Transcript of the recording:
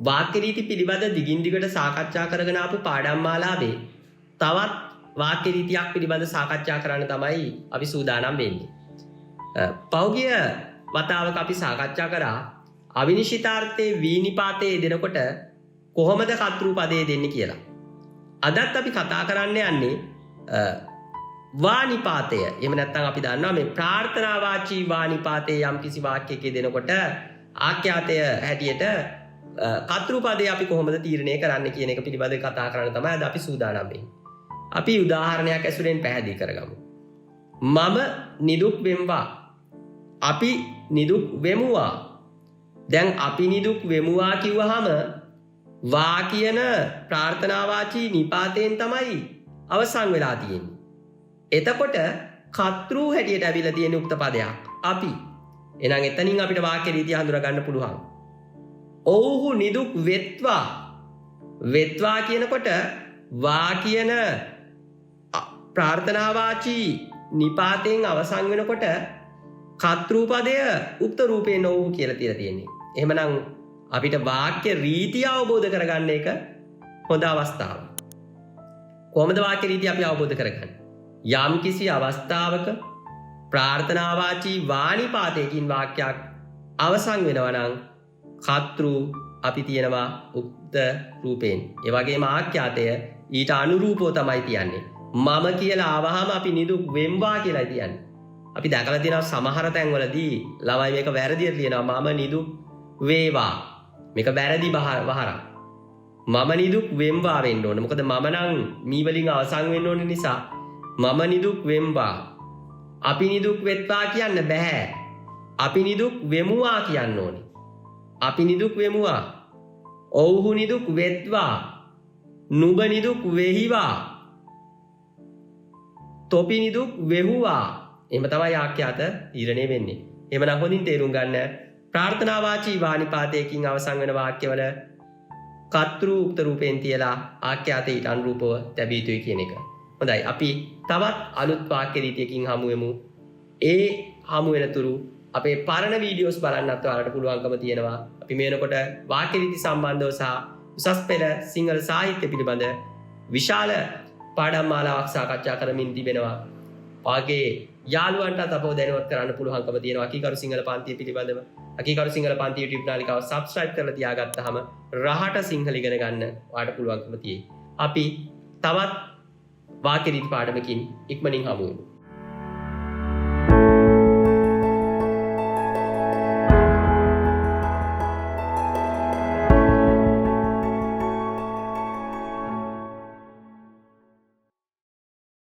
වාක්‍ය රීති පිළිබඳ දිගින් දිගට සාකච්ඡා කරගෙන ආපු පාඩම් මාලාවේ තවත් වාක්‍ය රීතියක් පිළිබඳ සාකච්ඡා කරන්න තමයි අපි සූදානම් වෙන්නේ. පෞගිය වතාවක අපි සාකච්ඡා කරා අවිනිශ්චිතාර්ථයේ වීනිපාතයේ දෙනකොට කොහොමද කර්තෘ පදයේ දෙන්නේ කියලා. අදත් අපි කතා කරන්න යන්නේ වානිපාතය. එහෙම නැත්නම් අපි දන්නවා මේ ප්‍රාර්ථනාවාචී වානිපාතයේ යම් කිසි වාක්‍යයක දෙනකොට ආඛ්‍යාතය හැටියට කර්තෘ පදේ අපි කොහොමද තීරණය කරන්න කියන එක පිළිබඳව කතා කරන්න තමයි අද අපි සූදානම් වෙන්නේ. අපි උදාහරණයක් ඇසුරෙන් පැහැදිලි කරගමු. මම නිදුක් වෙම්වා. අපි නිදුක් වෙමුවා. දැන් අපි නිදුක් වෙමුවා කිව්වහම වා කියන ප්‍රාර්ථනාවාචී නිපාතයෙන් තමයි අවසන් වෙලා තියෙන්නේ. එතකොට කර්තෘ හැටියට ඇවිල්ලා තියෙන උක්ත පදයක් අපි. එහෙනම් එතනින් අපිට වාක්‍ය රීතිය හඳුනා ගන්න පුළුවන්. ඔව්හු නිදුක් වෙත්වා. වෙත්වා කියනකොට වා කියන ප්‍රාර්ථනාවාචී නිපාතයෙන් අවසන් වෙනකොට කර්තෘ පදය උක්ත රූපේ නොවු කියලා තියලා තියෙන්නේ. එහෙමනම් අපිට වාක්‍ය රීතිය අවබෝධ කරගන්න එක හොඳ අවස්ථාවක්. කොහොමද වාක්‍ය රීතිය අපි අවබෝධ කරගන්නේ? යම් කිසි අවස්ථාවක ප්‍රාර්ථනාවාචී වානිපාතයකින් වාක්‍යයක් අවසන් වෙනවා නම් කර්තෘ අපි තියනවා උක්ත රූපයෙන්. ඒ වගේම ආඛ්‍යාතය ඊට අනුරූපව තමයි තියන්නේ. මම කියලා ආවහම අපි නිදුක් වෙම්වා කියලා තියන්නේ. අපි දැකලා තියෙනවා සමහර තැන්වලදී ළමයි මේක වැරදියට ලියනවා මම නිදුක් වේවා. මේක වැරදි වහරක්. මම නිදුක් වෙම්වා වෙන්න ඕන. මොකද මම නම් මී වලින් අවසන් වෙන්න ඕන නිසා මම නිදුක් වෙම්වා. අපි නිදුක් වෙත්වා කියන්න බෑ. අපි නිදුක් වෙමුවා කියන්න ඕනේ. අපි නිදුක් වෙමුවා. ඔව්හු නිදුක් වෙත්වා. නුඹ නිදුක් වෙහිවා. තොපි නිදුක් වෙහුවා. එහෙම තමයි ආඛ්‍යාත තීරණය වෙන්නේ. එහෙමනම් හොඳින් තේරුම් ගන්න ප්‍රාර්ථනාවාචී වානිපාතයකින් අවසන් වෙන වාක්‍යවල කර්තෘ උක්ත රූපයෙන් තියලා ආඛ්‍යාතය ඊට අනුරූපව තැබිය යුතුයි කියන එක. හොඳයි අපි තවත් අලුත් වාක්‍ය රීතියකින් හමු වෙමු. ඒ හමු වෙනතුරු අපේ පරණ වීඩියෝස් බලන්නත් ඔයාලට පුළුවන්කම තියෙනවා. අපි මේනකොට වාක්‍ය රීති සම්බන්ධව සහ උසස් පෙළ සිංහල සාහිත්‍ය පිළිබඳ විශාල පාඩම් මාලාවක් සාකච්ඡා කරමින් තිබෙනවා. වාගේ යාළුවන්ටත් අපව දැනුවත් කරන්න පුළුවන්කම තියෙනවා අකීකරු සිංහල පන්තිය පිළිබඳව. අකීකරු සිංහල පන්තිය YouTube නාලිකාව subscribe කරලා තියාගත්තාම රහට සිංහල ඉගෙන ගන්න ඔයාලට පුළුවන්කම තියෙයි. අපි තවත් වාක්‍ය රීති පාඩමකින් ඉක්මනින් හමු වෙමු.